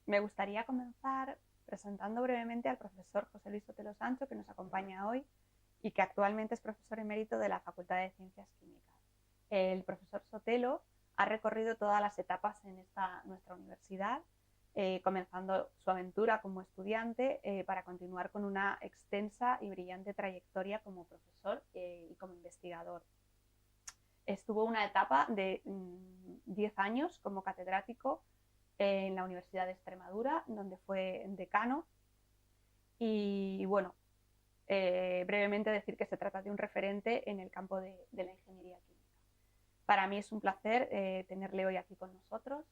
Me gustaría comenzar presentando brevemente al profesor José Luis Sotelo Sancho, que nos acompaña hoy y que actualmente es profesor emérito de la Facultad de Ciencias Químicas. El profesor Sotelo ha recorrido todas las etapas en nuestra universidad, comenzando su aventura como estudiante para continuar con una extensa y brillante trayectoria como profesor y como investigador. Estuvo una etapa de 10 años como catedrático en la Universidad de Extremadura, donde fue decano. Y bueno, brevemente decir que se trata de un referente en el campo de la ingeniería química. Para mí es un placer tenerle hoy aquí con nosotros.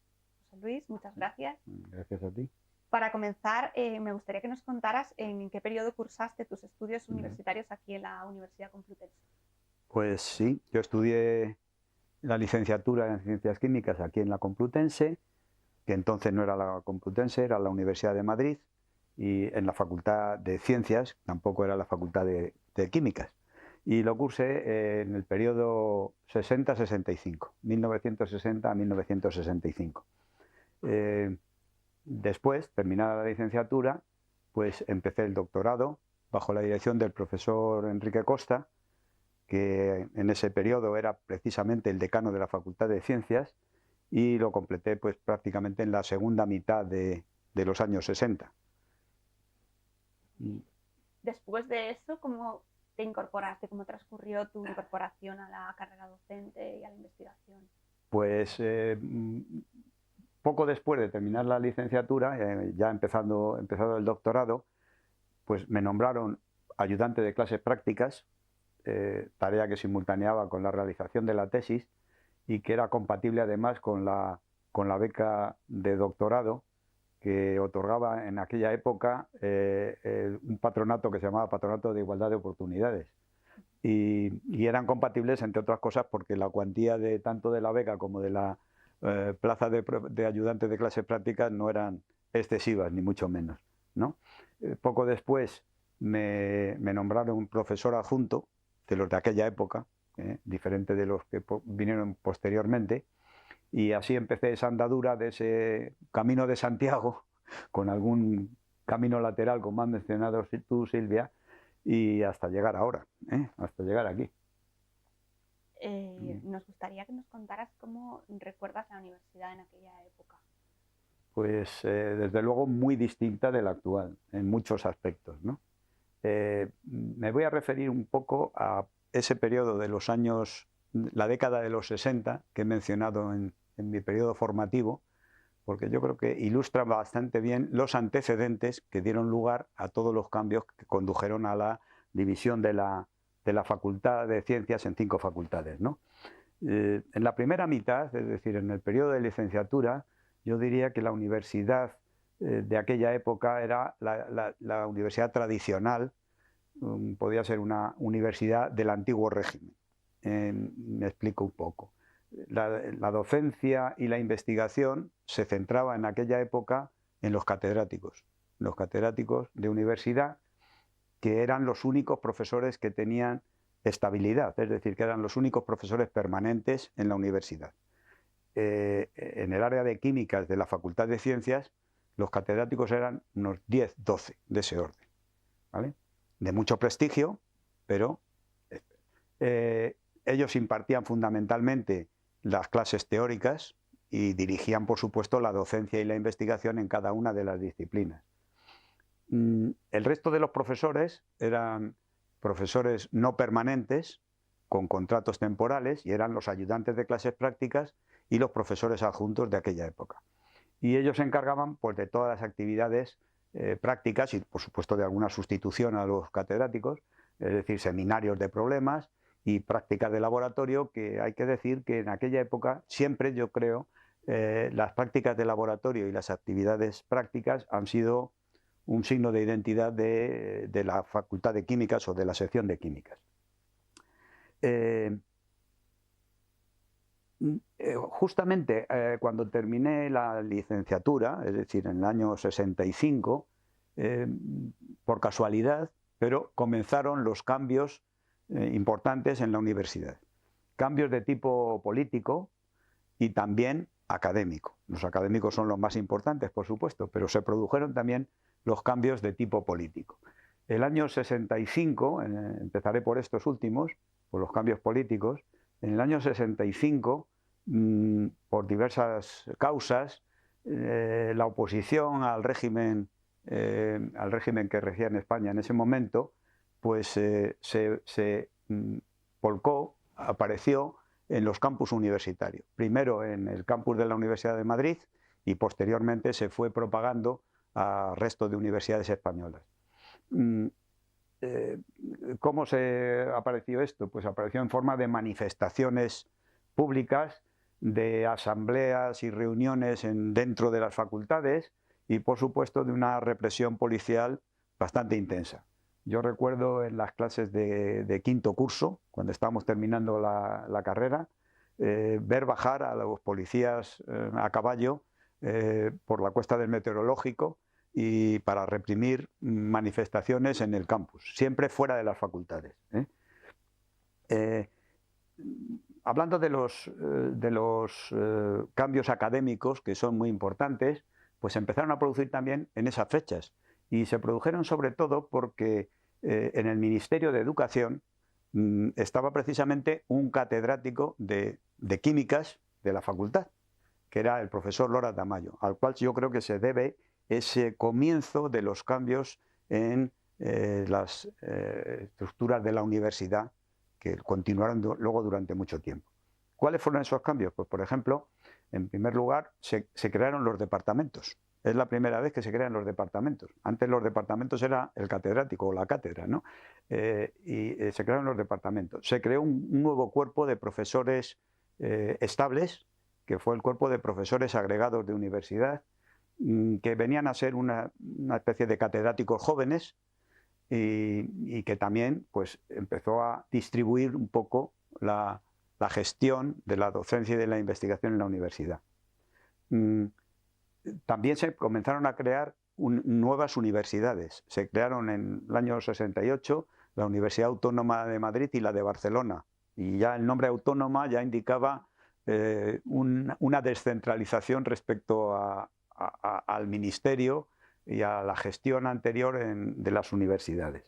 José Luis, muchas gracias. Gracias a ti. Para comenzar, me gustaría que nos contaras en qué periodo cursaste tus estudios universitarios aquí en la Universidad Complutense. Pues sí, yo estudié la licenciatura en Ciencias Químicas aquí en la Complutense, que entonces no era la Complutense, era la Universidad de Madrid, y en la Facultad de Ciencias, tampoco era la Facultad de Químicas. Y lo cursé en el periodo 60-65, 1960 a 1965. Después, terminada la licenciatura, pues empecé el doctorado bajo la dirección del profesor Enrique Costa, que en ese periodo era precisamente el decano de la Facultad de Ciencias, y lo completé pues prácticamente en la segunda mitad de los años 60. Después de eso, ¿cómo te incorporaste? ¿Cómo transcurrió tu incorporación a la carrera docente y a la investigación? Pues poco después de terminar la licenciatura, ya empezado el doctorado, pues me nombraron ayudante de clases prácticas, tarea que simultaneaba con la realización de la tesis y que era compatible además con la beca de doctorado que otorgaba en aquella época un patronato que se llamaba Patronato de Igualdad de Oportunidades. Y eran compatibles, entre otras cosas, porque la cuantía de tanto de la beca como de la plaza de ayudante de clases prácticas no eran excesivas, ni mucho menos, ¿no? Poco después me nombraron un profesor adjunto de los de aquella época, diferente de los que vinieron posteriormente, y así empecé esa andadura de ese camino de Santiago, con algún camino lateral, como has mencionado tú, Silvia, y hasta llegar ahora, hasta llegar aquí. Nos gustaría que nos contaras cómo recuerdas la universidad en aquella época. Pues desde luego muy distinta de la actual, en muchos aspectos, ¿no? Me voy a referir un poco a ese periodo de los años, la década de los 60, que he mencionado en mi periodo formativo, porque yo creo que ilustra bastante bien los antecedentes que dieron lugar a todos los cambios que condujeron a la división de la Facultad de Ciencias en 5 facultades, ¿no? En la primera mitad, es decir, en el periodo de licenciatura, yo diría que la universidad de aquella época era la universidad tradicional, podía ser una universidad del antiguo régimen. Me explico un poco. La docencia y la investigación se centraba en aquella época en los catedráticos de universidad, que eran los únicos profesores que tenían estabilidad, es decir, que eran los únicos profesores permanentes en la universidad. En el área de químicas de la Facultad de Ciencias, los catedráticos eran unos 10, 12 de ese orden, ¿vale? De mucho prestigio, pero ellos impartían fundamentalmente las clases teóricas y dirigían, por supuesto, la docencia y la investigación en cada una de las disciplinas. El resto de los profesores eran profesores no permanentes, con contratos temporales, y eran los ayudantes de clases prácticas y los profesores adjuntos de aquella época. Y ellos se encargaban pues, de todas las actividades prácticas y, por supuesto, de alguna sustitución a los catedráticos, es decir, seminarios de problemas y prácticas de laboratorio, que hay que decir que en aquella época siempre, yo creo, las prácticas de laboratorio y las actividades prácticas han sido un signo de identidad de la Facultad de Químicas o de la sección de Químicas. Justamente cuando terminé la licenciatura, es decir, en el año 65, por casualidad, pero comenzaron los cambios importantes en la universidad. Cambios de tipo político y también académico. Los académicos son los más importantes, por supuesto, pero se produjeron también los cambios de tipo político. El año 65, empezaré por estos últimos, por los cambios políticos. En el año 65, por diversas causas, la oposición al régimen que regía en España en ese momento, pues se volcó, apareció en los campus universitarios. Primero en el campus de la Universidad de Madrid y posteriormente se fue propagando al resto de universidades españolas. ¿Cómo se apareció esto? Pues apareció en forma de manifestaciones públicas, de asambleas y reuniones dentro de las facultades y, por supuesto, de una represión policial bastante intensa. Yo recuerdo en las clases de quinto curso, cuando estábamos terminando la carrera, ver bajar a los policías a caballo por la cuesta del Meteorológico y para reprimir manifestaciones en el campus, siempre fuera de las facultades. Hablando de los cambios académicos, que son muy importantes, pues empezaron a producir también en esas fechas. Y se produjeron sobre todo porque en el Ministerio de Educación estaba precisamente un catedrático de químicas de la facultad, que era el profesor Lora Tamayo, al cual yo creo que se debe ese comienzo de los cambios en las estructuras de la universidad, que continuaron luego durante mucho tiempo. ¿Cuáles fueron esos cambios? Pues, por ejemplo, en primer lugar, se crearon los departamentos. Es la primera vez que se crean los departamentos. Antes los departamentos era el catedrático o la cátedra, ¿no? Se crearon los departamentos. Se creó un nuevo cuerpo de profesores estables, que fue el cuerpo de profesores agregados de universidad, que venían a ser una especie de catedráticos jóvenes y que también pues, empezó a distribuir un poco la gestión de la docencia y de la investigación en la universidad. También se comenzaron a crear nuevas universidades. Se crearon en el año 68 la Universidad Autónoma de Madrid y la de Barcelona. Y ya el nombre autónoma ya indicaba una descentralización respecto al ministerio y a la gestión anterior de las universidades.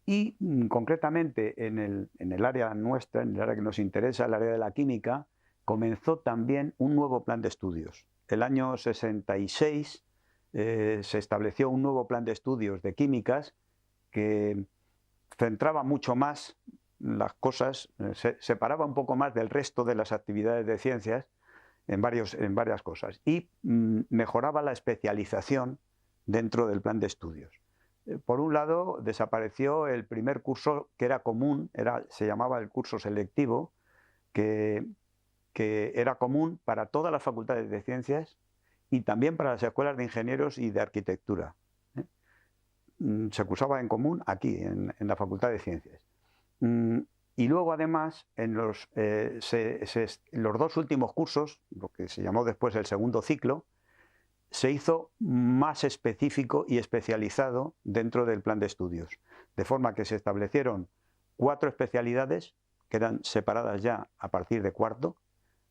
Y concretamente en el área nuestra, en el área que nos interesa, el área de la química, comenzó también un nuevo plan de estudios. El año 66 se estableció un nuevo plan de estudios de químicas que centraba mucho más las cosas, se separaba un poco más del resto de las actividades de ciencias en varias cosas y mejoraba la especialización dentro del plan de estudios. Por un lado, desapareció el primer curso que era común, se llamaba el curso selectivo, que era común para todas las facultades de ciencias y también para las escuelas de ingenieros y de arquitectura. Se cursaba en común aquí, en la Facultad de Ciencias. Y luego, además, en los dos últimos cursos, lo que se llamó después el segundo ciclo, se hizo más específico y especializado dentro del plan de estudios. De forma que se establecieron 4 especialidades que eran separadas ya a partir de cuarto: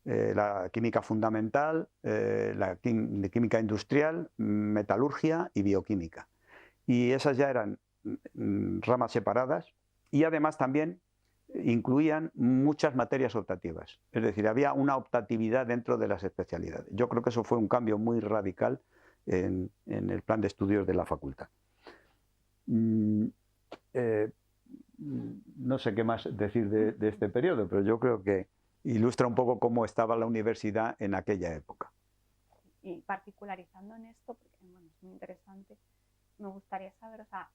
la química fundamental, la química industrial, metalurgia y bioquímica. Y esas ya eran ramas separadas y además también incluían muchas materias optativas. Es decir, había una optatividad dentro de las especialidades. Yo creo que eso fue un cambio muy radical en el plan de estudios de la facultad. No sé qué más decir de este periodo, pero yo creo que ilustra un poco cómo estaba la universidad en aquella época. Y particularizando en esto, porque bueno, es muy interesante, me gustaría saber, o sea,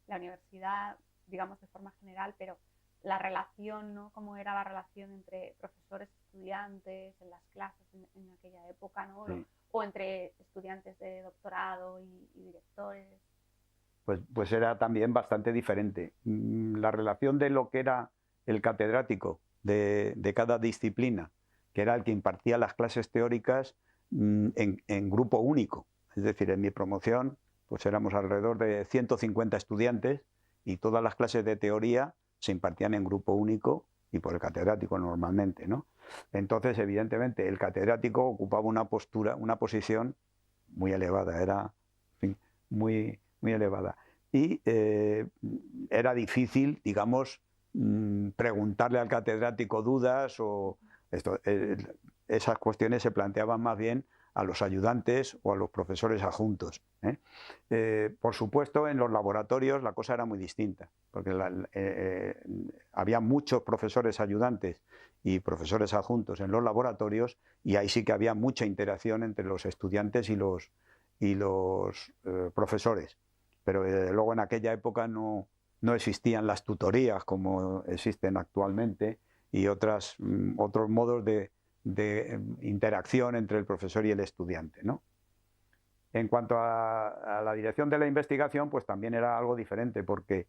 la universidad, digamos de forma general, pero la relación, ¿no? Cómo era la relación entre profesores y estudiantes en las clases en aquella época, ¿no? Sí. O entre estudiantes de doctorado y directores. Pues era también bastante diferente. La relación de lo que era el catedrático de cada disciplina, que era el que impartía las clases teóricas en grupo único. Es decir, en mi promoción pues éramos alrededor de 150 estudiantes y todas las clases de teoría se impartían en grupo único y por el catedrático normalmente, ¿no? Entonces, evidentemente, el catedrático ocupaba una posición muy elevada, era, en fin, muy elevada. Y era difícil, digamos, preguntarle al catedrático dudas o esas cuestiones se planteaban más bien a los ayudantes o a los profesores adjuntos. Por supuesto, en los laboratorios la cosa era muy distinta, porque había muchos profesores ayudantes y profesores adjuntos en los laboratorios, y ahí sí que había mucha interacción entre los estudiantes y los profesores. Pero desde luego en aquella época no existían las tutorías como existen actualmente y otros modos de interacción entre el profesor y el estudiante, ¿no? En cuanto a la dirección de la investigación, pues también era algo diferente, porque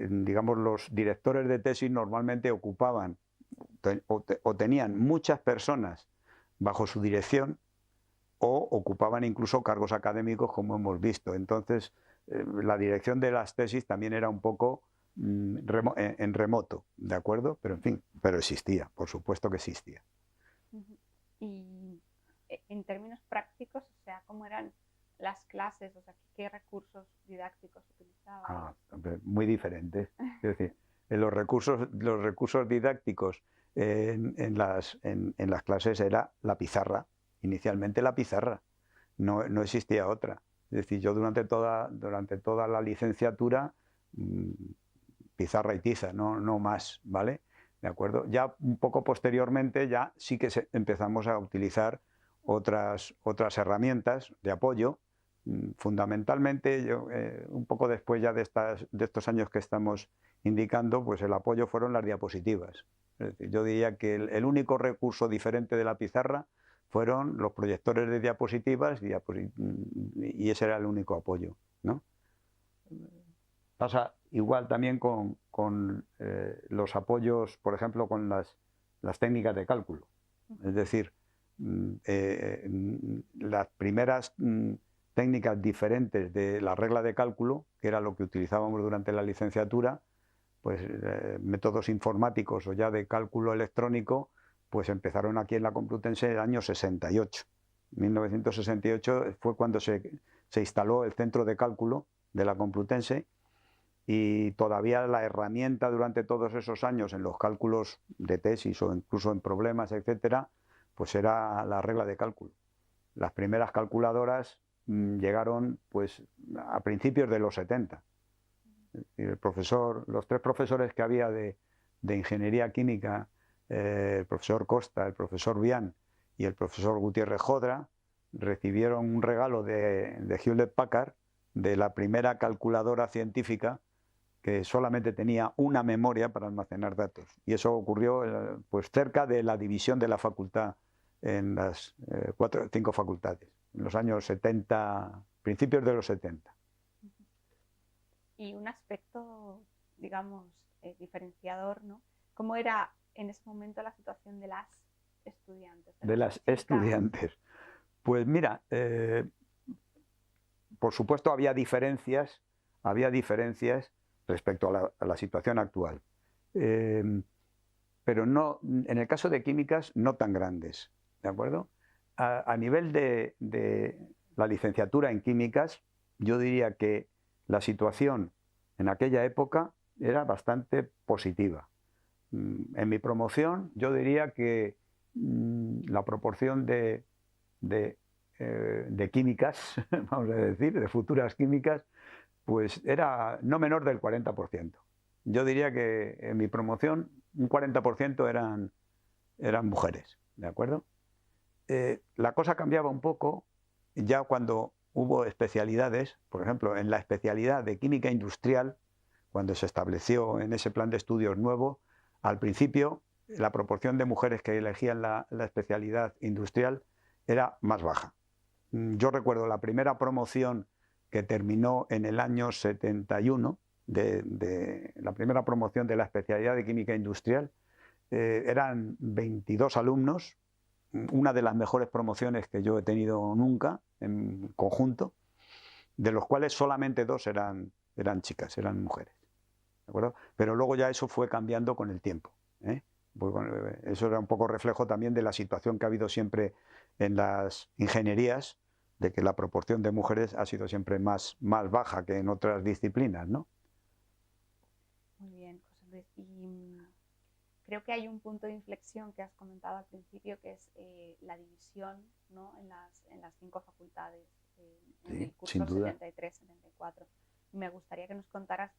digamos, los directores de tesis normalmente ocupaban o tenían muchas personas bajo su dirección o ocupaban incluso cargos académicos, como hemos visto. Entonces, la dirección de las tesis también era un poco en remoto, ¿de acuerdo? Pero en fin, pero existía, por supuesto que existía. Y en términos prácticos, o sea, ¿cómo eran las clases? O sea, ¿qué recursos didácticos utilizaban? Muy diferentes. Es decir, los recursos didácticos en las clases era la pizarra, inicialmente la pizarra, no existía otra. Es decir, yo durante toda la licenciatura, pizarra y tiza, no más, ¿vale? ¿De acuerdo? Ya un poco posteriormente ya sí que empezamos a utilizar otras herramientas de apoyo. Fundamentalmente, un poco después ya de estos años que estamos indicando, pues el apoyo fueron las diapositivas. Es decir, yo diría que el único recurso diferente de la pizarra fueron los proyectores de diapositivas y ese era el único apoyo, ¿no? Pasa igual también con los apoyos, por ejemplo, con las técnicas de cálculo. Es decir, las primeras técnicas diferentes de la regla de cálculo, que era lo que utilizábamos durante la licenciatura, pues métodos informáticos o ya de cálculo electrónico, pues empezaron aquí en la Complutense en el año 68. En 1968 fue cuando se instaló el centro de cálculo de la Complutense, y todavía la herramienta durante todos esos años en los cálculos de tesis o incluso en problemas, etcétera, pues era la regla de cálculo. Las primeras calculadoras llegaron pues a principios de los 70. Los tres profesores que había de ingeniería química, el profesor Costa, el profesor Bian y el profesor Gutiérrez Jodra, recibieron un regalo de Hewlett Packard de la primera calculadora científica que solamente tenía una memoria para almacenar datos. Y eso ocurrió pues cerca de la división de la facultad en las 4 o 5 facultades, en los años 70, principios de los 70. Y un aspecto, digamos, diferenciador, ¿no? ¿Cómo era en ese momento la situación de las estudiantes? De las estudiantes. Pues mira, por supuesto había diferencias respecto a la situación actual. Pero no, en el caso de químicas, no tan grandes, ¿de acuerdo? A nivel de la licenciatura en químicas, yo diría que la situación en aquella época era bastante positiva. En mi promoción, yo diría que la proporción de químicas, vamos a decir, de futuras químicas, pues era no menor del 40%. Yo diría que en mi promoción un 40% eran mujeres, ¿de acuerdo? La cosa cambiaba un poco ya cuando hubo especialidades, por ejemplo, en la especialidad de química industrial, cuando se estableció en ese plan de estudios nuevo, al principio la proporción de mujeres que elegían la especialidad industrial era más baja. Yo recuerdo la primera promoción que terminó en el año 71, de la primera promoción de la especialidad de química industrial, eran 22 alumnos, una de las mejores promociones que yo he tenido nunca en conjunto, de los cuales solamente 2 eran chicas, eran mujeres, ¿de acuerdo? Pero luego ya eso fue cambiando con el tiempo, ¿eh? Pues bueno, eso era un poco reflejo también de la situación que ha habido siempre en las ingenierías, de que la proporción de mujeres ha sido siempre más baja que en otras disciplinas, ¿no? Muy bien, José Luis. Y creo que hay un punto de inflexión que has comentado al principio, que es la división, ¿no?, en las 5 facultades en Sí, el sin curso duda. 73-74. Me gustaría que nos contaras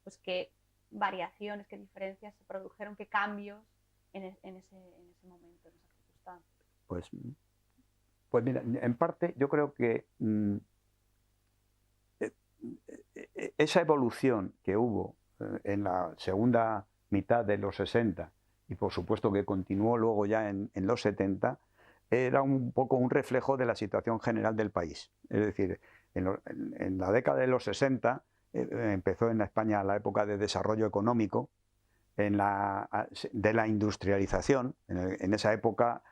pues, qué variaciones, qué diferencias se produjeron, qué cambios en ese momento, en esa circunstancia. Pues mira, en parte yo creo que esa evolución que hubo en la segunda mitad de los 60 y por supuesto que continuó luego ya en los 70, era un poco un reflejo de la situación general del país. Es decir, en la década de los 60 empezó en España la época de desarrollo económico, de la industrialización. En esa época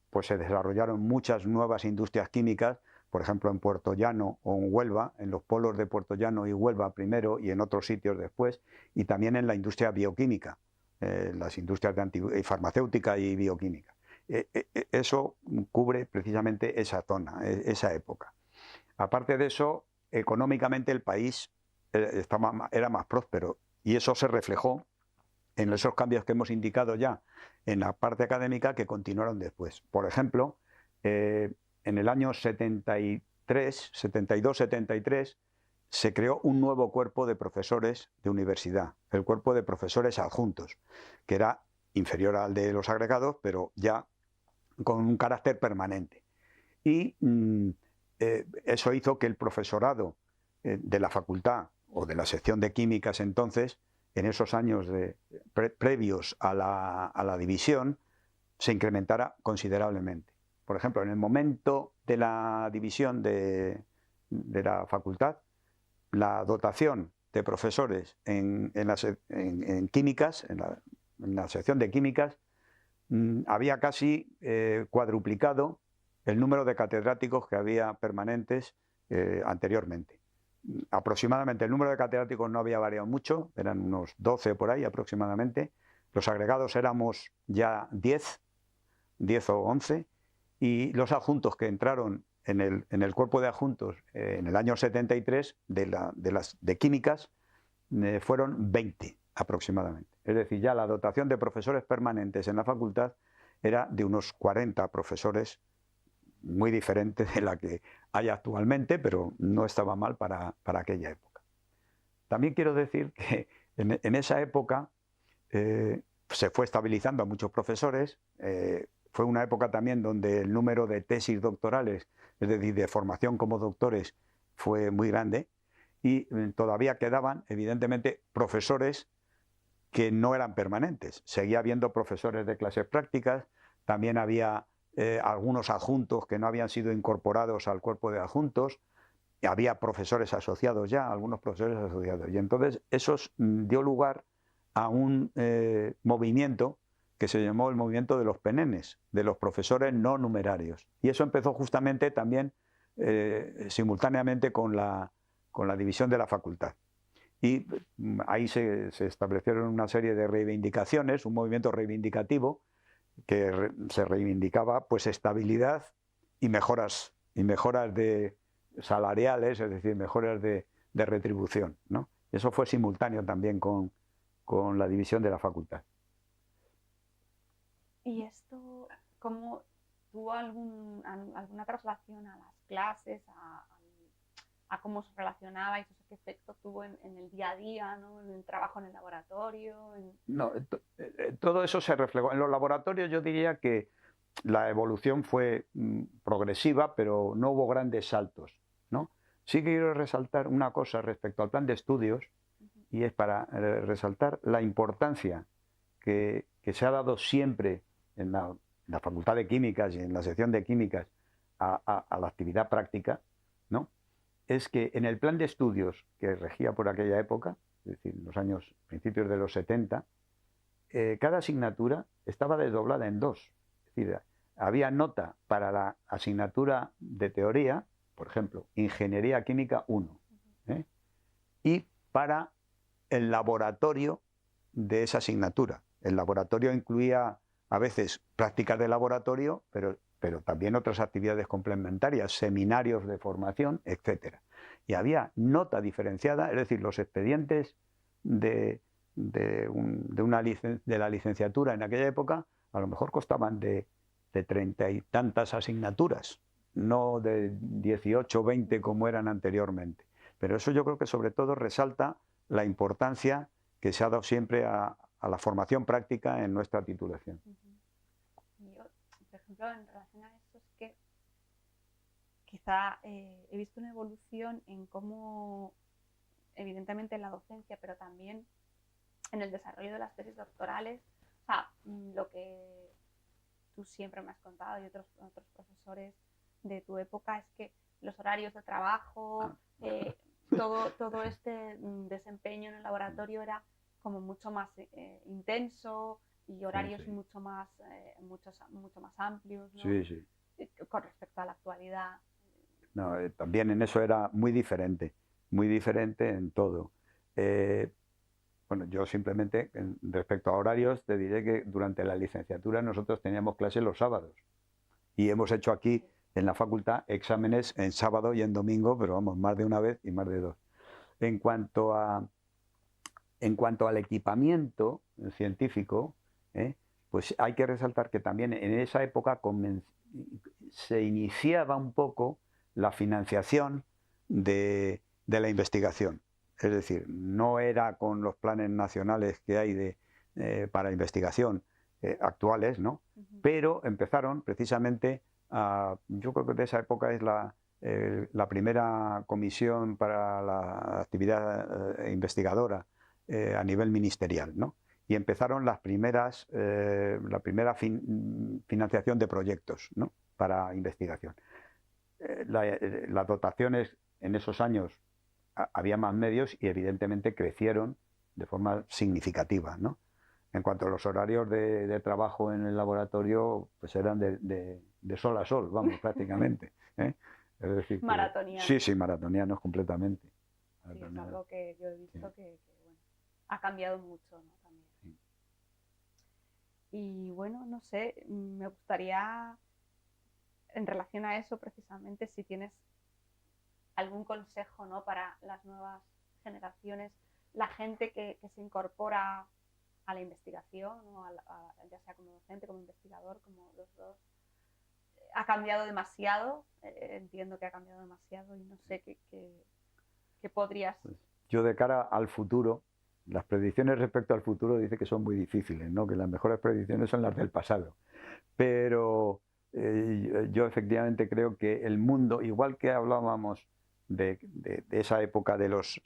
pues se desarrollaron muchas nuevas industrias químicas, por ejemplo en Puerto Llano o en Huelva, en los polos de Puerto Llano y Huelva primero y en otros sitios después, y también en la industria bioquímica, las industrias farmacéutica y bioquímica. Eso cubre precisamente esa zona, esa época. Aparte de eso, económicamente el país era más próspero y eso se reflejó en esos cambios que hemos indicado ya en la parte académica que continuaron después. Por ejemplo, en el año 73, 72, 73, se creó un nuevo cuerpo de profesores de universidad, el cuerpo de profesores adjuntos, que era inferior al de los agregados, pero ya con un carácter permanente. Y eso hizo que el profesorado de la facultad o de la sección de químicas entonces, en esos años previos a la división, se incrementara considerablemente. Por ejemplo, en el momento de la división de la facultad, la dotación de profesores en químicas, en la sección de químicas, había casi cuadruplicado el número de catedráticos que había permanentes anteriormente. Aproximadamente el número de catedráticos no había variado mucho, eran unos 12 por ahí aproximadamente. Los agregados éramos ya 10 o 11, y los adjuntos que entraron en el cuerpo de adjuntos en el año 73 de químicas fueron 20 aproximadamente. Es decir, ya la dotación de profesores permanentes en la facultad era de unos 40 profesores, muy diferente de la que hay actualmente, pero no estaba mal para aquella época. También quiero decir que en esa época se fue estabilizando a muchos profesores. Fue una época también donde el número de tesis doctorales, es decir, de formación como doctores, fue muy grande, y todavía quedaban, evidentemente, profesores que no eran permanentes. Seguía habiendo profesores de clases prácticas, también había algunos adjuntos que no habían sido incorporados al cuerpo de adjuntos, y había profesores asociados ya, algunos profesores asociados. Y entonces eso dio lugar a un movimiento que se llamó el movimiento de los penenes, de los profesores no numerarios. Y eso empezó justamente también simultáneamente con la división de la facultad. Y ahí se establecieron una serie de reivindicaciones, un movimiento reivindicativo que se reivindicaba pues estabilidad y mejoras salariales, es decir, mejoras de retribución, ¿no? Eso fue simultáneo también con la división de la facultad. ¿Y esto cómo tuvo alguna traslación a las clases, a cómo os relacionabais, o sea, qué efecto tuvo en el día a día, ¿no?, en el trabajo en el laboratorio? No, todo eso se reflejó. En los laboratorios yo diría que la evolución fue progresiva, pero no hubo grandes saltos, ¿no? Sí quiero resaltar una cosa respecto al plan de estudios, y es para resaltar la importancia que se ha dado siempre en la Facultad de Químicas y en la sección de Químicas a la actividad práctica, ¿no? Es que en el plan de estudios que regía por aquella época, es decir, en los años principios de los 70, cada asignatura estaba desdoblada en dos. Es decir, había nota para la asignatura de teoría, por ejemplo, Ingeniería Química 1, y para el laboratorio de esa asignatura. El laboratorio incluía a veces prácticas de laboratorio, pero también otras actividades complementarias, seminarios de formación, etc. Y había nota diferenciada, es decir, los expedientes de la licenciatura en aquella época a lo mejor costaban de 30 y tantas asignaturas, no de 18 o 20 como eran anteriormente. Pero eso yo creo que sobre todo resalta la importancia que se ha dado siempre a la formación práctica en nuestra titulación. Yo, por ejemplo, en relación a eso, es que quizá he visto una evolución en cómo, evidentemente en la docencia, pero también en el desarrollo de las tesis doctorales, o sea, lo que tú siempre me has contado y otros profesores de tu época es que los horarios de trabajo, todo este desempeño en el laboratorio era como mucho más intenso y horarios sí. mucho más amplios, ¿no? Sí. Con respecto a la actualidad. No, también en eso era muy diferente en todo. Bueno, yo simplemente, respecto a horarios, te diré que durante la licenciatura nosotros teníamos clases los sábados y hemos hecho aquí en la facultad exámenes en sábado y en domingo, pero vamos, más de una vez y más de dos. En cuanto al equipamiento científico, pues hay que resaltar que también en esa época se iniciaba un poco la financiación de la investigación. Es decir, no era con los planes nacionales que hay para investigación actuales, ¿no? Pero empezaron precisamente yo creo que de esa época es la primera comisión para la actividad investigadora a nivel ministerial, ¿no? Y empezaron la primera financiación de proyectos, ¿no?, para investigación. Las dotaciones en esos años había más medios y evidentemente crecieron de forma significativa, ¿no? En cuanto a los horarios de trabajo en el laboratorio, pues eran de sol a sol, vamos, prácticamente, ¿eh? Es decir, maratonianos. Sí, maratonianos completamente. Sí, es algo que yo he visto que bueno, ha cambiado mucho, ¿no? También. Sí. Y bueno, no sé, me gustaría, en relación a eso precisamente, si tienes algún consejo, ¿no?, para las nuevas generaciones, la gente que se incorpora a la investigación, o ya sea como docente, como investigador, como los dos. Ha cambiado demasiado, entiendo que ha cambiado demasiado y no sé qué podrías... Pues yo, de cara al futuro, las predicciones respecto al futuro dice que son muy difíciles, ¿no?, que las mejores predicciones son las del pasado. Pero yo efectivamente creo que el mundo, igual que hablábamos de esa época de los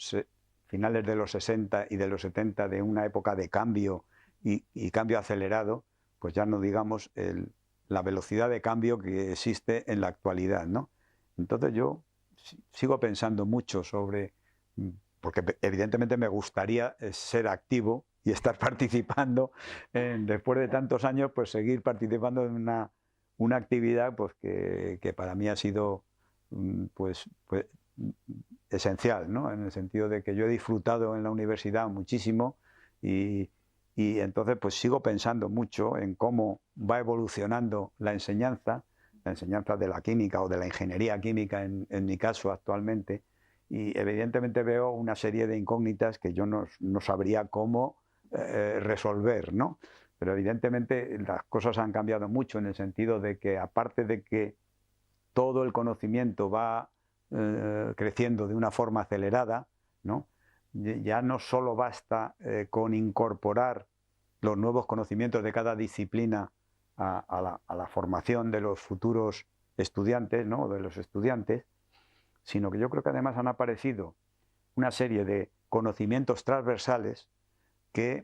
finales de los 60 y de los 70, de una época de cambio y cambio acelerado, pues ya no digamos la velocidad de cambio que existe en la actualidad, ¿no? Entonces yo sigo pensando mucho sobre, porque evidentemente me gustaría ser activo y estar participando, después de tantos años, pues seguir participando en una actividad pues que para mí ha sido pues esencial, ¿no?, en el sentido de que yo he disfrutado en la universidad muchísimo y entonces pues sigo pensando mucho en cómo va evolucionando la enseñanza de la química o de la ingeniería química en mi caso actualmente, y evidentemente veo una serie de incógnitas que yo no sabría cómo resolver, ¿no? Pero evidentemente las cosas han cambiado mucho en el sentido de que, aparte de que todo el conocimiento va creciendo de una forma acelerada, ¿no?, ya no solo basta con incorporar los nuevos conocimientos de cada disciplina a la formación de los futuros estudiantes, ¿no?, de los estudiantes, sino que yo creo que además han aparecido una serie de conocimientos transversales que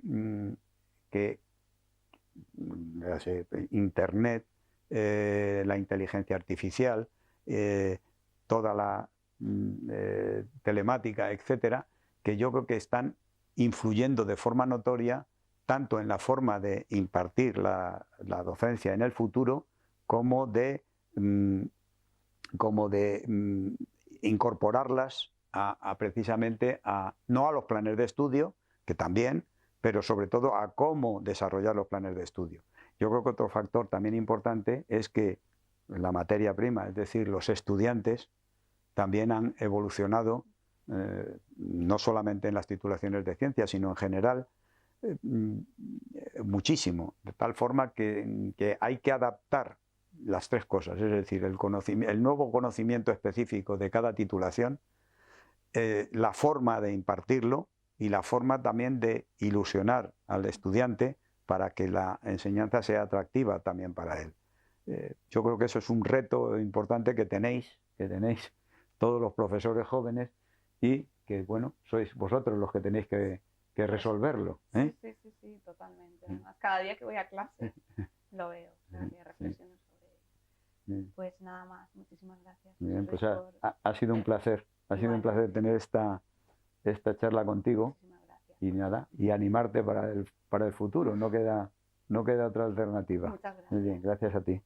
Internet, la inteligencia artificial, toda la telemática, etcétera, que yo creo que están influyendo de forma notoria tanto en la forma de impartir la docencia en el futuro como de incorporarlas precisamente no a los planes de estudio, que también, pero sobre todo a cómo desarrollar los planes de estudio. Yo creo que otro factor también importante es que la materia prima, es decir, los estudiantes, también han evolucionado, no solamente en las titulaciones de ciencias, sino en general, muchísimo, de tal forma que hay que adaptar las tres cosas, es decir, el nuevo conocimiento específico de cada titulación, la forma de impartirlo y la forma también de ilusionar al estudiante para que la enseñanza sea atractiva también para él. Yo creo que eso es un reto importante que tenéis todos los profesores jóvenes y que, bueno, sois vosotros los que tenéis que resolverlo. Sí, totalmente. Además, cada día que voy a clase lo veo, reflexiono sobre ello. Pues nada más, muchísimas gracias. Bien, pues ha sido un placer, tener esta charla contigo y nada, y animarte para el futuro, no queda otra alternativa. Muchas gracias. Muy bien, gracias a ti.